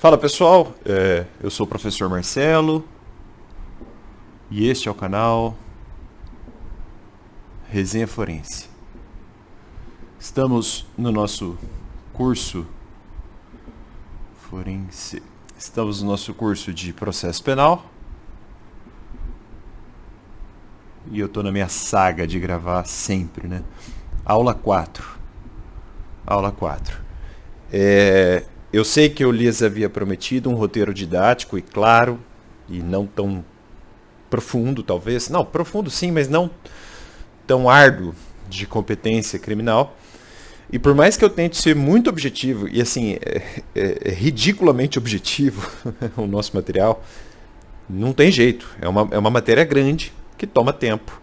Fala pessoal, eu sou o professor Marcelo e este é o canal Resenha Forense. Estamos no nosso curso forense. Estamos no nosso curso de processo penal e eu estou na minha saga de gravar sempre, né? Aula 4. Aula 4. Eu sei que eu lhes havia prometido um roteiro didático e claro, e não tão profundo, talvez. Não, profundo sim, mas não tão árduo de competência criminal. E por mais que eu tente ser muito objetivo, e assim, é ridiculamente objetivo o nosso material, não tem jeito. É uma matéria grande que toma tempo.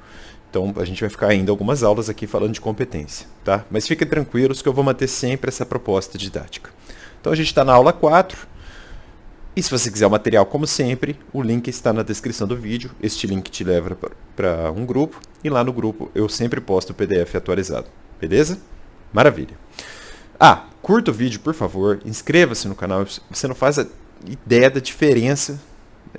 Então a gente vai ficar ainda algumas aulas aqui falando de competência, tá? Mas fiquem tranquilos que eu vou manter sempre essa proposta didática. Então a gente está na aula 4, e se você quiser o material, como sempre, o link está na descrição do vídeo. Este link te leva para um grupo, e lá no grupo eu sempre posto o PDF atualizado, beleza? Maravilha. Curta o vídeo, por favor, inscreva-se no canal, você não faz a ideia da diferença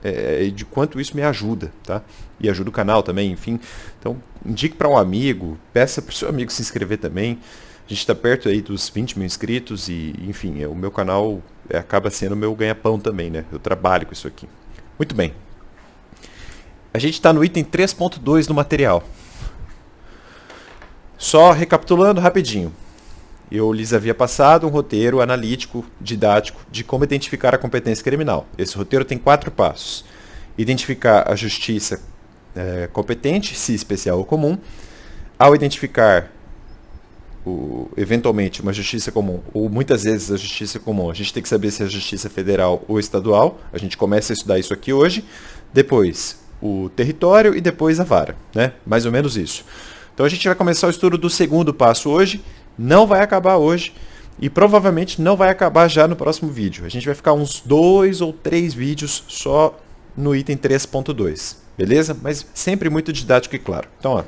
e de quanto isso me ajuda, tá? E ajuda o canal também, enfim. Então, indique para um amigo, peça para o seu amigo se inscrever também. A gente está perto aí dos 20 mil inscritos e, enfim, o meu canal acaba sendo o meu ganha-pão também, né? Eu trabalho com isso aqui. Muito bem. A gente está no item 3.2 do material. Só recapitulando rapidinho. Eu lhes havia passado um roteiro analítico, didático, de como identificar a competência criminal. Esse roteiro tem 4 passos. Identificar a justiça competente, se especial ou comum. Ao identificar eventualmente uma justiça comum, ou muitas vezes a justiça comum, a gente tem que saber se é a justiça federal ou estadual. A gente começa a estudar isso aqui hoje. Depois o território e depois a vara, né? Mais ou menos isso. Então a gente vai começar o estudo do segundo passo hoje. Não vai acabar hoje e provavelmente não vai acabar já no próximo vídeo. A gente vai ficar uns 2 ou 3 vídeos só no item 3.2, beleza? Mas sempre muito didático e claro. Então, ó,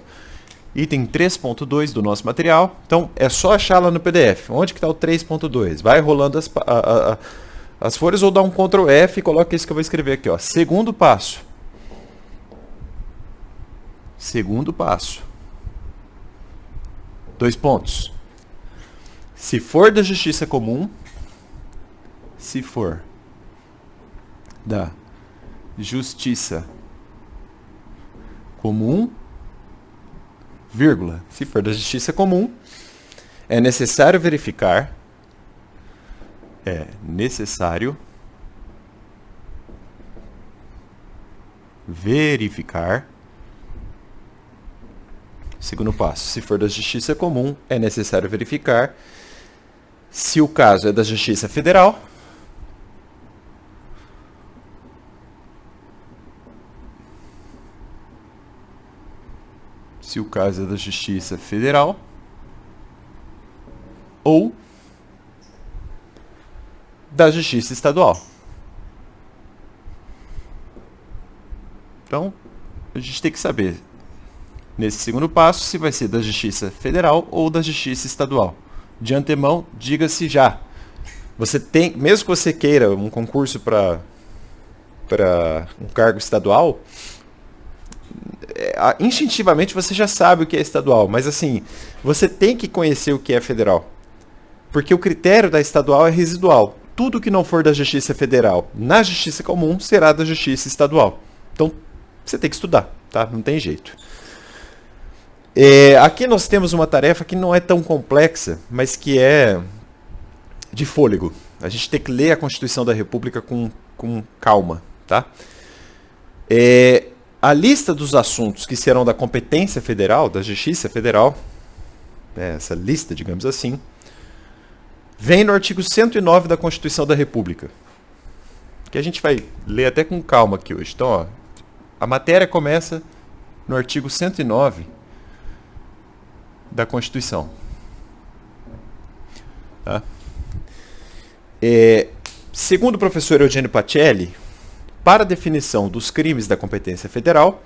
item 3.2 do nosso material. Então, é só achar lá no PDF. Onde que está o 3.2? Vai rolando as folhas ou dá um Ctrl F e coloca isso que eu vou escrever aqui, ó. Segundo passo. Segundo passo. 2 pontos. Se for da justiça comum, se for da justiça comum, vírgula, se for da justiça comum, é necessário verificar, segundo passo, se for da justiça comum, é necessário verificar se o caso é da Justiça Federal ou da Justiça Estadual. Então, a gente tem que saber, nesse segundo passo, se vai ser da Justiça Federal ou da Justiça Estadual. De antemão, diga-se já. Você tem, mesmo que você queira um concurso para um cargo estadual, instintivamente você já sabe o que é estadual, mas assim, você tem que conhecer o que é federal. Porque o critério da estadual é residual. Tudo que não for da Justiça Federal na Justiça Comum será da Justiça Estadual. Então, você tem que estudar, tá? Não tem jeito. Aqui nós temos uma tarefa que não é tão complexa, mas que é de fôlego. A gente tem que ler a Constituição da República com calma, tá? A lista dos assuntos que serão da competência federal, da Justiça Federal, essa lista, digamos assim, vem no artigo 109 da Constituição da República, que a gente vai ler até com calma aqui hoje. Então, ó, a matéria começa no artigo 109 da Constituição. Tá? Segundo o professor Eugênio Pacelli, para a definição dos crimes da competência federal,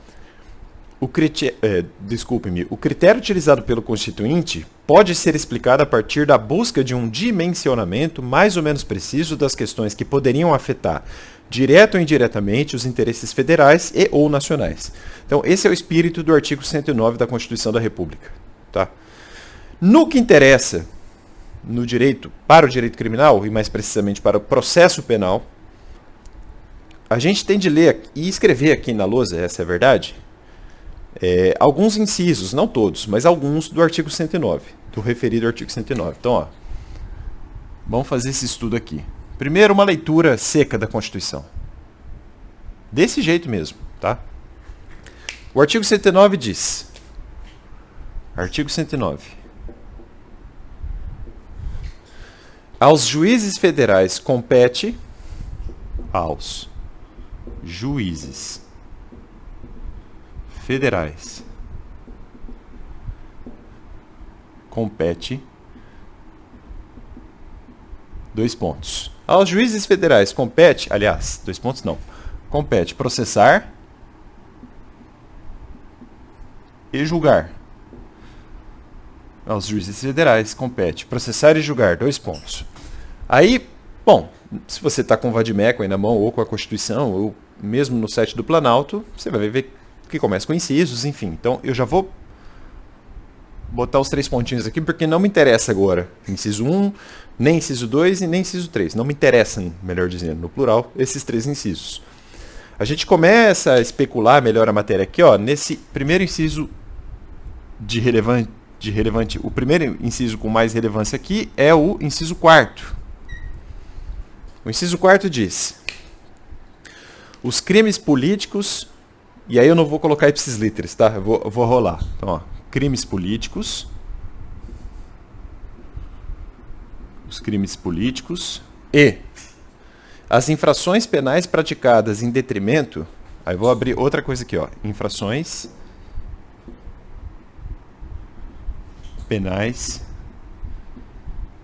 Desculpe-me, o critério utilizado pelo Constituinte pode ser explicado a partir da busca de um dimensionamento mais ou menos preciso das questões que poderiam afetar, direto ou indiretamente, os interesses federais e ou nacionais. Então, esse é o espírito do artigo 109 da Constituição da República. Tá? No que interessa no direito, para o direito criminal, e mais precisamente para o processo penal, a gente tem de ler e escrever aqui na lousa, essa é a verdade, alguns incisos, não todos, mas alguns do artigo 109, do referido artigo 109. Então, ó, vamos fazer esse estudo aqui. Primeiro, uma leitura seca da Constituição. Desse jeito mesmo, tá? O artigo 109 diz... Artigo 109. Aos juízes federais compete... Aos juízes federais compete... Dois pontos. Aos juízes federais compete... Aliás, dois pontos não. Compete processar e julgar. Aos juízes federais compete processar e julgar. Dois pontos. Aí, bom, se você está com o vadimeco aí na mão, ou com a Constituição, ou mesmo no site do Planalto, você vai ver que começa com incisos, enfim. Então, eu já vou botar os 3 pontinhos aqui, porque não me interessa agora inciso 1, nem inciso 2 e nem inciso 3. Não me interessam, melhor dizendo, no plural, esses 3 incisos. A gente começa a especular melhor a matéria aqui, ó, nesse primeiro inciso de relevante. O primeiro inciso com mais relevância aqui é o inciso 4º. O inciso 4º diz: os crimes políticos, e aí eu não vou colocar ipsis literis, tá? Eu vou rolar. Então, ó, crimes políticos, os crimes políticos e as infrações penais praticadas em detrimento. Aí vou abrir outra coisa aqui, ó, infrações penais,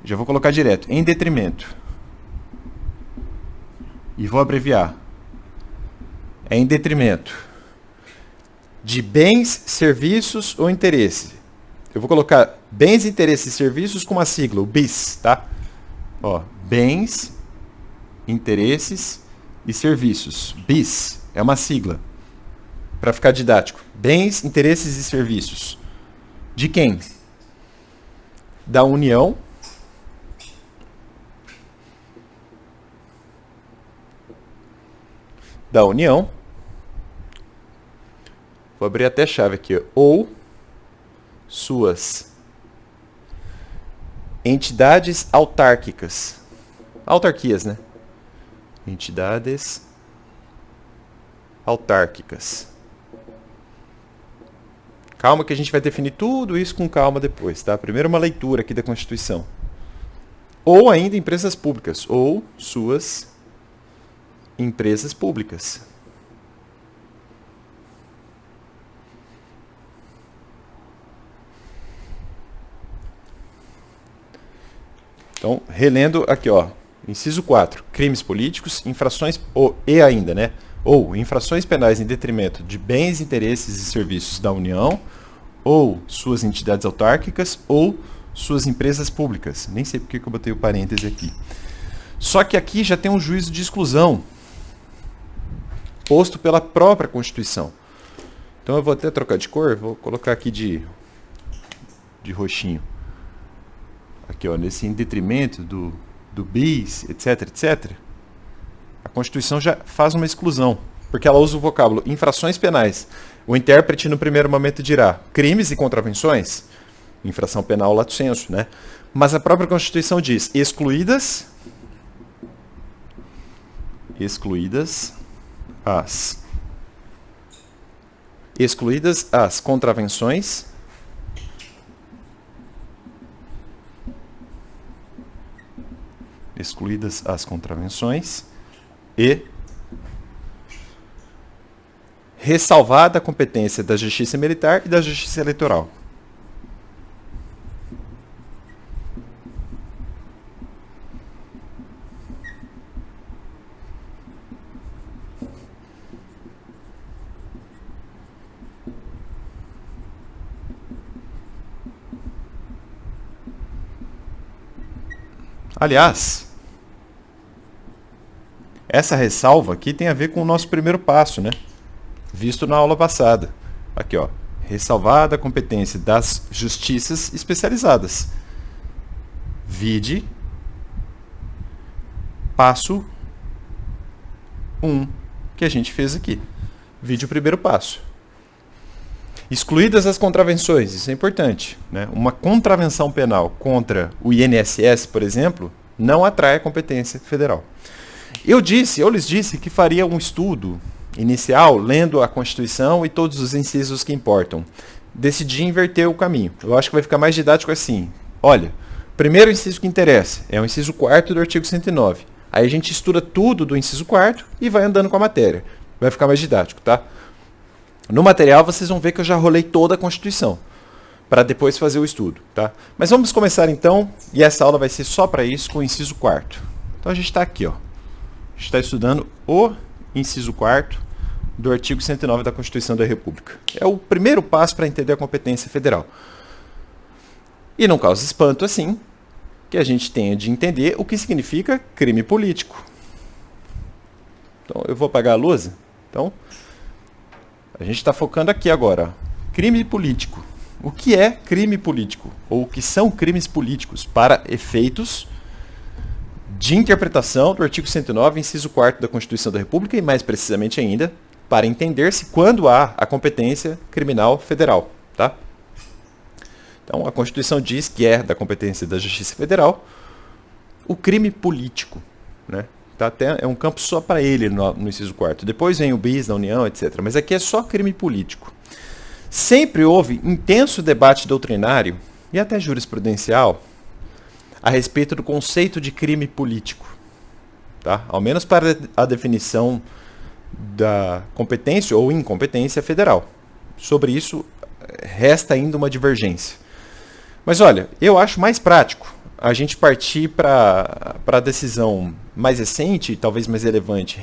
já vou colocar direto, em detrimento, e vou abreviar, é em detrimento de bens, serviços ou interesse. Eu vou colocar bens, interesses e serviços com uma sigla, o BIS, tá? Ó, bens, interesses e serviços. BIS é uma sigla, para ficar didático. Bens, interesses e serviços. De quem? Da União, vou abrir até chave aqui, ó, ou suas entidades autárquicas, autarquias, né? Entidades autárquicas. Calma que a gente vai definir tudo isso com calma depois, tá? Primeiro uma leitura aqui da Constituição. Ou ainda empresas públicas, ou suas empresas públicas. Então, relendo aqui, ó, inciso 4, crimes políticos, infrações, e ainda, né? Ou infrações penais em detrimento de bens, interesses e serviços da União, ou suas entidades autárquicas, ou suas empresas públicas. Nem sei porque que eu botei o parêntese aqui. Só que aqui já tem um juízo de exclusão posto pela própria Constituição. Então eu vou até trocar de cor, vou colocar aqui de roxinho. Aqui, ó, nesse em detrimento do bis, etc, etc. A Constituição já faz uma exclusão, porque ela usa o vocábulo infrações penais. O intérprete, no primeiro momento, dirá crimes e contravenções, infração penal lato sensu, né? Mas a própria Constituição diz excluídas as contravenções e ressalvada a competência da Justiça Militar e da Justiça Eleitoral. Aliás, essa ressalva aqui tem a ver com o nosso primeiro passo, né? Visto na aula passada. Aqui, ó. Ressalvada a competência das justiças especializadas. Vide passo 1 que a gente fez aqui. Vide o primeiro passo. Excluídas as contravenções, isso é importante, né? Uma contravenção penal contra o INSS, por exemplo, não atrai a competência federal. Eu lhes disse que faria um estudo inicial, lendo a Constituição e todos os incisos que importam. Decidi inverter o caminho. Eu acho que vai ficar mais didático assim. Olha, primeiro inciso que interessa é o inciso 4º do artigo 109. Aí a gente estuda tudo do inciso 4º e vai andando com a matéria. Vai ficar mais didático, tá? No material vocês vão ver que eu já rolei toda a Constituição, para depois fazer o estudo, tá? Mas vamos começar então, e essa aula vai ser só para isso, com o inciso 4º. Então a gente está aqui, ó. A gente está estudando o inciso 4º do artigo 109 da Constituição da República. É o primeiro passo para entender a competência federal. E não causa espanto, assim, que a gente tenha de entender o que significa crime político. Então, eu vou apagar a luz. Então, a gente está focando aqui agora. Crime político. O que é crime político? Ou o que são crimes políticos para efeitos de interpretação do artigo 109, inciso 4º da Constituição da República e, mais precisamente ainda, para entender-se quando há a competência criminal federal, tá? Então, a Constituição diz que é da competência da Justiça Federal o crime político, né? Tá, até é um campo só para ele no inciso 4º. Depois vem o bis da União, etc. Mas aqui é só crime político. Sempre houve intenso debate doutrinário e até jurisprudencial a respeito do conceito de crime político, tá? Ao menos para a definição da competência ou incompetência federal. Sobre isso, resta ainda uma divergência. Mas olha, eu acho mais prático a gente partir para a decisão mais recente, talvez mais relevante,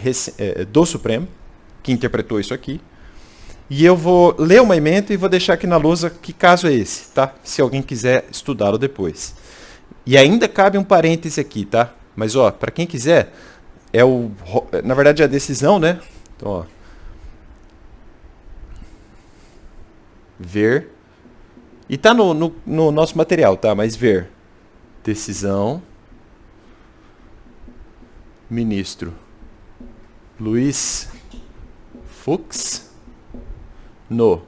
do Supremo, que interpretou isso aqui. E eu vou ler uma ementa e vou deixar aqui na lousa que caso é esse, tá? Se alguém quiser estudá-lo depois. E ainda cabe um parêntese aqui, tá? Mas, ó, para quem quiser, na verdade é a decisão, né? Então, ó. Ver. E tá no nosso material, tá? Mas ver. Decisão. Ministro Luiz Fux. No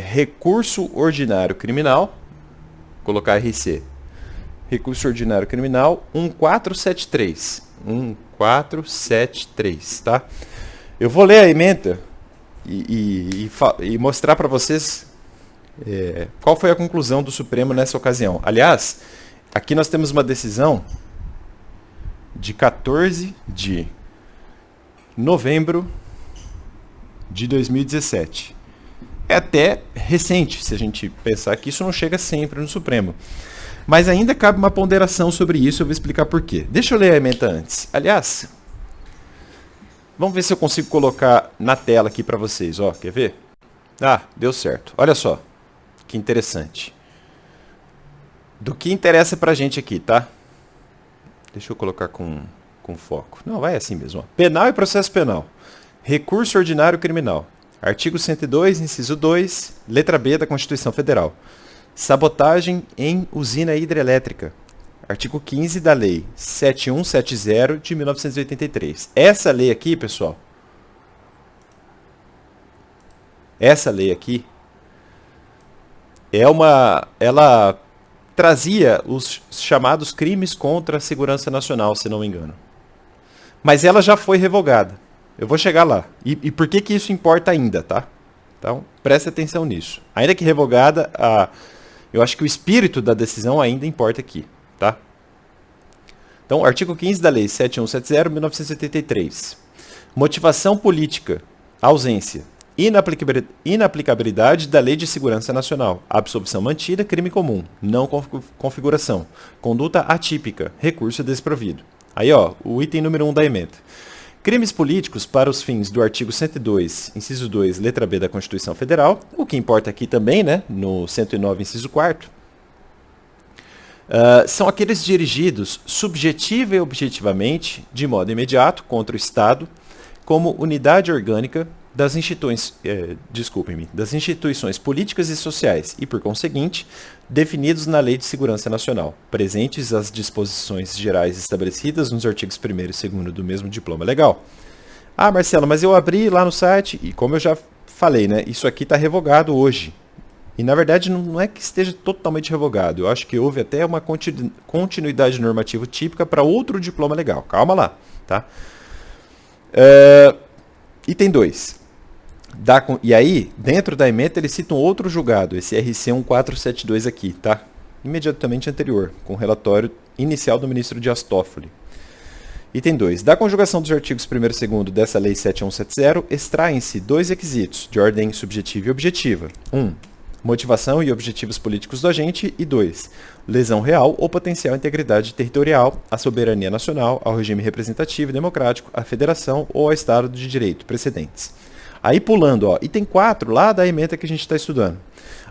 recurso ordinário criminal. Colocar RC. Recurso ordinário criminal 1473. 1473, tá? Eu vou ler a ementa e mostrar para vocês qual foi a conclusão do Supremo nessa ocasião. Aliás, aqui nós temos uma decisão de 14 de novembro de 2017. É até recente, se a gente pensar que isso não chega sempre no Supremo. Mas ainda cabe uma ponderação sobre isso, eu vou explicar por quê. Deixa eu ler a ementa antes. Aliás, vamos ver se eu consigo colocar na tela aqui para vocês. Ó, quer ver? Ah, deu certo. Olha só, que interessante. Do que interessa pra gente aqui, tá? Deixa eu colocar com foco. Não, vai assim mesmo. Ó. Penal e processo penal. Recurso ordinário criminal. Artigo 102, inciso 2, letra B da Constituição Federal. Sabotagem em usina hidrelétrica. Artigo 15 da Lei 7170 de 1983. Essa lei aqui, pessoal, essa lei aqui, ela trazia os chamados crimes contra a segurança nacional, se não me engano. Mas ela já foi revogada. Eu vou chegar lá. E por que isso importa ainda, tá? Então, preste atenção nisso. Ainda que revogada, eu acho que o espírito da decisão ainda importa aqui, tá? Então, artigo 15 da Lei 7170, 1983. Motivação política, ausência, inaplicabilidade da Lei de Segurança Nacional, absolvição mantida, crime comum, não configuração, conduta atípica, recurso desprovido. Aí, ó, o item número 1 da ementa. Crimes políticos para os fins do artigo 102, inciso 2, letra B da Constituição Federal, o que importa aqui também, né, no 109, inciso 4º, São aqueles dirigidos subjetiva e objetivamente, de modo imediato, contra o Estado, como unidade orgânica das instituições políticas e sociais e, por conseguinte, definidos na Lei de Segurança Nacional, presentes as disposições gerais estabelecidas nos artigos 1º e 2º do mesmo diploma legal. Ah, Marcelo, mas eu abri lá no site e, como eu já falei, né, isso aqui está revogado hoje. E, na verdade, não é que esteja totalmente revogado. Eu acho que houve até uma continuidade normativa típica para outro diploma legal. Calma lá, tá? Item 2. E aí, dentro da ementa, ele cita um outro julgado, esse RC 1472 aqui, tá? Imediatamente anterior, com o relatório inicial do ministro Dias Toffoli. Item 2. Da conjugação dos artigos 1º e 2º dessa Lei 7170, extraem-se 2 requisitos, de ordem subjetiva e objetiva. 1. Motivação e objetivos políticos do agente. E 2. Lesão real ou potencial à integridade territorial, à soberania nacional, ao regime representativo e democrático, à federação ou ao Estado de Direito precedentes. Aí pulando, ó, item 4, lá da ementa que a gente está estudando.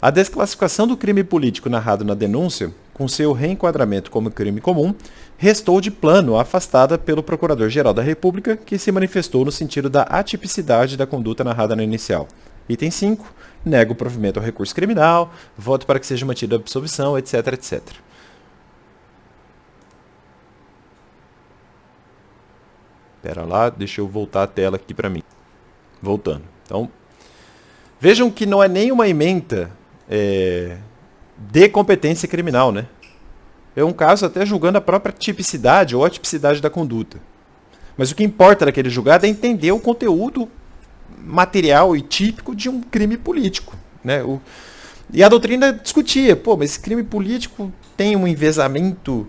A desclassificação do crime político narrado na denúncia, com seu reenquadramento como crime comum, restou de plano afastada pelo Procurador-Geral da República, que se manifestou no sentido da atipicidade da conduta narrada no inicial. Item 5, nega o provimento ao recurso criminal, voto para que seja mantida a absolvição, etc, etc. Espera lá, deixa eu voltar a tela aqui para mim. Voltando. Então, vejam que não é nenhuma ementa de competência criminal, né? É um caso até julgando a própria tipicidade ou atipicidade da conduta. Mas o que importa naquele julgado é entender o conteúdo material e típico de um crime político, né? E a doutrina discutia, mas esse crime político tem um enviesamento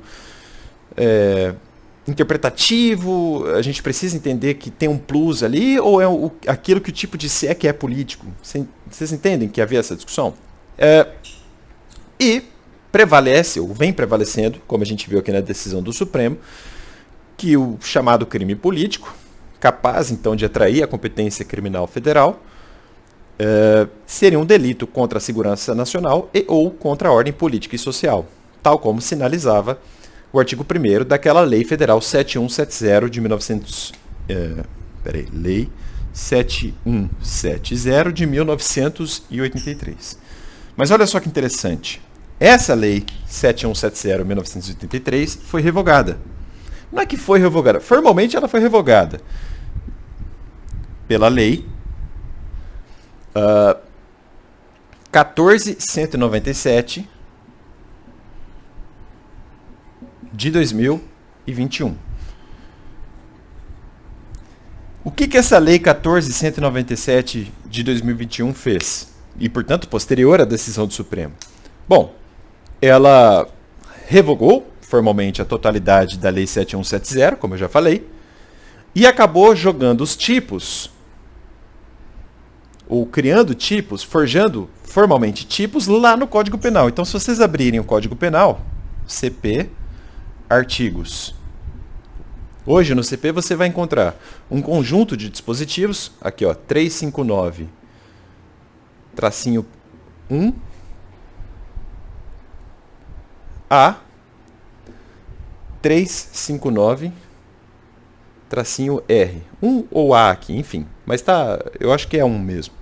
interpretativo, a gente precisa entender que tem um plus ali, ou é aquilo que o tipo de se é que é político? Vocês entendem que havia essa discussão? E prevalece, ou vem prevalecendo, como a gente viu aqui na decisão do Supremo, que o chamado crime político, capaz então de atrair a competência criminal federal, seria um delito contra a segurança nacional e ou contra a ordem política e social, tal como sinalizava o artigo 1º daquela Lei Federal 7170 de 1983. Mas olha só que interessante. Essa Lei 7170 de 1983 foi revogada. Não é que foi revogada, formalmente ela foi revogada pela Lei 14.197 de 2021. O que essa Lei 14.197 de 2021 fez? E, portanto, posterior à decisão do Supremo? Bom, ela revogou formalmente a totalidade da Lei 7170, como eu já falei, e acabou jogando os tipos, ou criando tipos, forjando formalmente tipos lá no Código Penal. Então, se vocês abrirem o Código Penal, CP, artigos. Hoje no CP você vai encontrar um conjunto de dispositivos, aqui ó, 359, tracinho 1, A, 359, tracinho R. 1 ou A aqui, enfim, mas tá, eu acho que é 1 mesmo.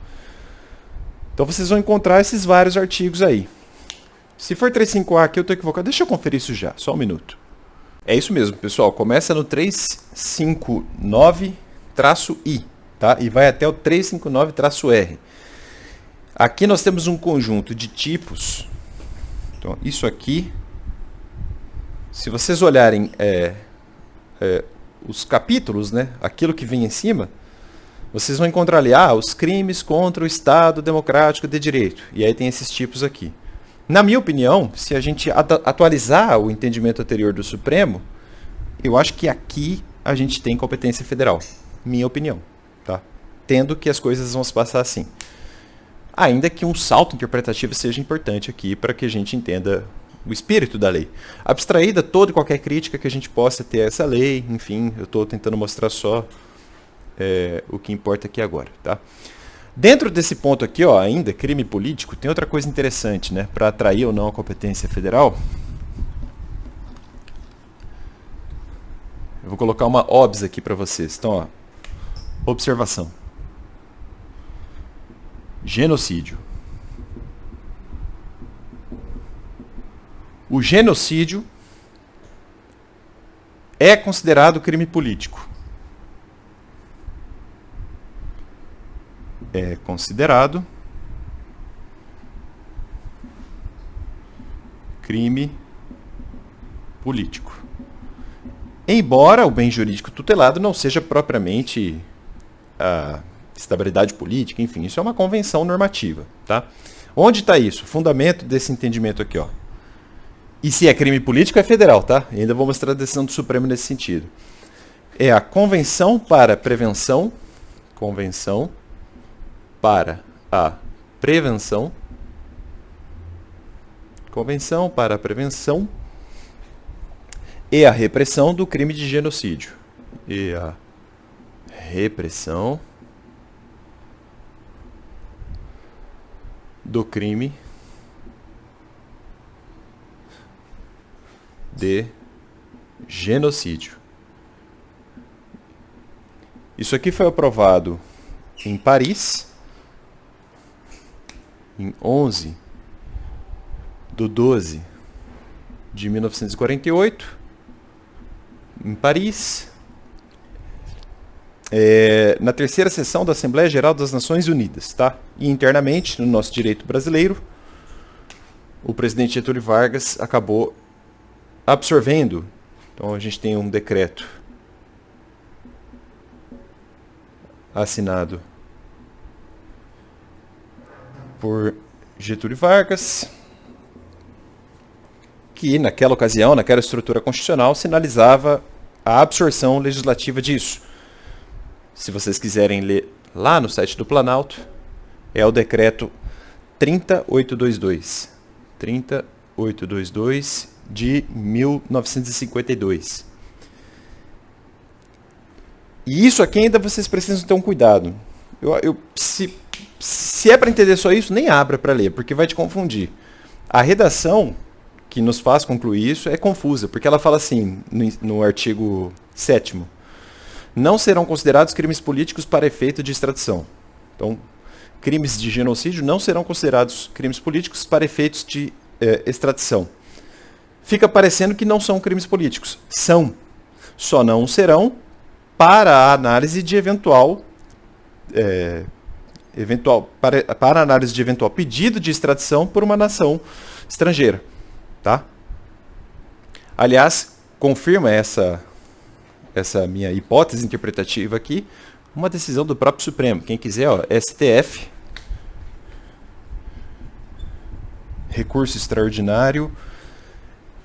Então vocês vão encontrar esses vários artigos aí. Se for 35A aqui eu estou equivocado, deixa eu conferir isso já, só um minuto. É isso mesmo, pessoal. Começa no 359-I, tá? E vai até o 359-R. Aqui nós temos um conjunto de tipos. Então, isso aqui, se vocês olharem os capítulos, né? Aquilo que vem em cima, vocês vão encontrar ali, os crimes contra o Estado Democrático de Direito. E aí tem esses tipos aqui. Na minha opinião, se a gente atualizar o entendimento anterior do Supremo, eu acho que aqui a gente tem competência federal. Minha opinião, tá? Tendo que as coisas vão se passar assim. Ainda que um salto interpretativo seja importante aqui para que a gente entenda o espírito da lei. Abstraída toda e qualquer crítica que a gente possa ter a essa lei, enfim, eu estou tentando mostrar só o que importa aqui agora, tá? Dentro desse ponto aqui, ó, ainda, crime político, tem outra coisa interessante, né? Para atrair ou não a competência federal. Eu vou colocar uma OBS aqui para vocês. Então, ó, observação. Genocídio. O genocídio é considerado crime político. É considerado crime político. Embora o bem jurídico tutelado não seja propriamente a estabilidade política, enfim, isso é uma convenção normativa, tá? Onde está isso? O fundamento desse entendimento aqui, ó. E se é crime político, é federal, tá? E ainda vou mostrar a decisão do Supremo nesse sentido. É a Convenção para a Prevenção e a repressão do crime de genocídio. E a repressão do crime de genocídio. Isso aqui foi aprovado em Paris, em 11/12/1948, em Paris, na terceira sessão da Assembleia Geral das Nações Unidas, tá? E internamente, no nosso direito brasileiro, o presidente Getúlio Vargas acabou absorvendo. Então a gente tem um decreto assinado por Getúlio Vargas, que naquela ocasião, naquela estrutura constitucional, sinalizava a absorção legislativa disso. Se vocês quiserem ler lá no site do Planalto, é o decreto 30822. 30822 de 1952. E isso aqui ainda vocês precisam ter um cuidado. Se é para entender só isso, nem abra para ler, porque vai te confundir. A redação que nos faz concluir isso é confusa, porque ela fala assim, no artigo 7º, não serão considerados crimes políticos para efeito de extradição. Então, crimes de genocídio não serão considerados crimes políticos para efeitos de extradição. Fica parecendo que não são crimes políticos. São. Só não serão para a análise de para análise de eventual pedido de extradição por uma nação estrangeira. Tá? Aliás, confirma essa minha hipótese interpretativa aqui, uma decisão do próprio Supremo. Quem quiser, ó, STF, recurso extraordinário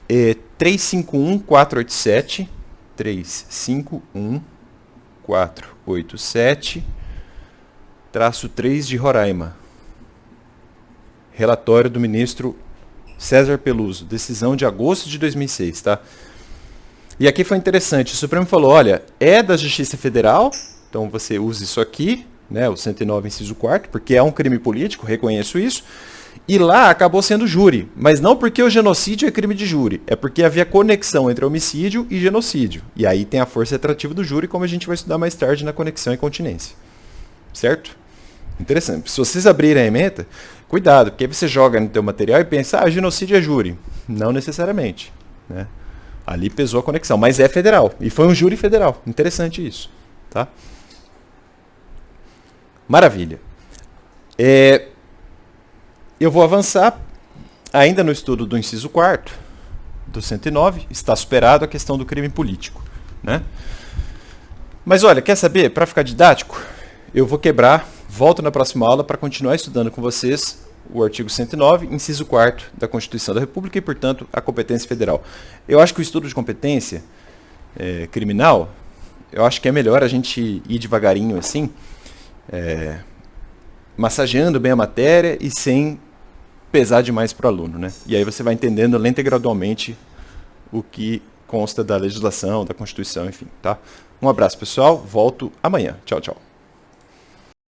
351.487, 351.487-3 de Roraima. Relatório do ministro César Peluso, decisão de agosto de 2006, tá? E aqui foi interessante, o Supremo falou, olha, é da Justiça Federal, então você usa isso aqui, né, o 109, inciso 4º, porque é um crime político, reconheço isso, e lá acabou sendo júri, mas não porque o genocídio é crime de júri, é porque havia conexão entre homicídio e genocídio, e aí tem a força atrativa do júri, como a gente vai estudar mais tarde na conexão e continência, certo? Interessante, se vocês abrirem a ementa, cuidado, porque aí você joga no teu material e pensa, genocídio é júri, não necessariamente, né? Ali pesou a conexão, mas é federal. E foi um júri federal. Interessante isso. Tá? Maravilha. Eu vou avançar ainda no estudo do inciso 4º, do 109. Está superado a questão do crime político. Né? Mas olha, quer saber? Para ficar didático, eu vou quebrar, volto na próxima aula para continuar estudando com vocês o artigo 109, inciso 4º da Constituição da República e, portanto, a competência federal. Eu acho que o estudo de competência criminal, eu acho que é melhor a gente ir devagarinho assim, massageando bem a matéria e sem pesar demais para o aluno, né? E aí você vai entendendo lenta e gradualmente o que consta da legislação, da Constituição, enfim, tá? Um abraço, pessoal. Volto amanhã. Tchau, tchau.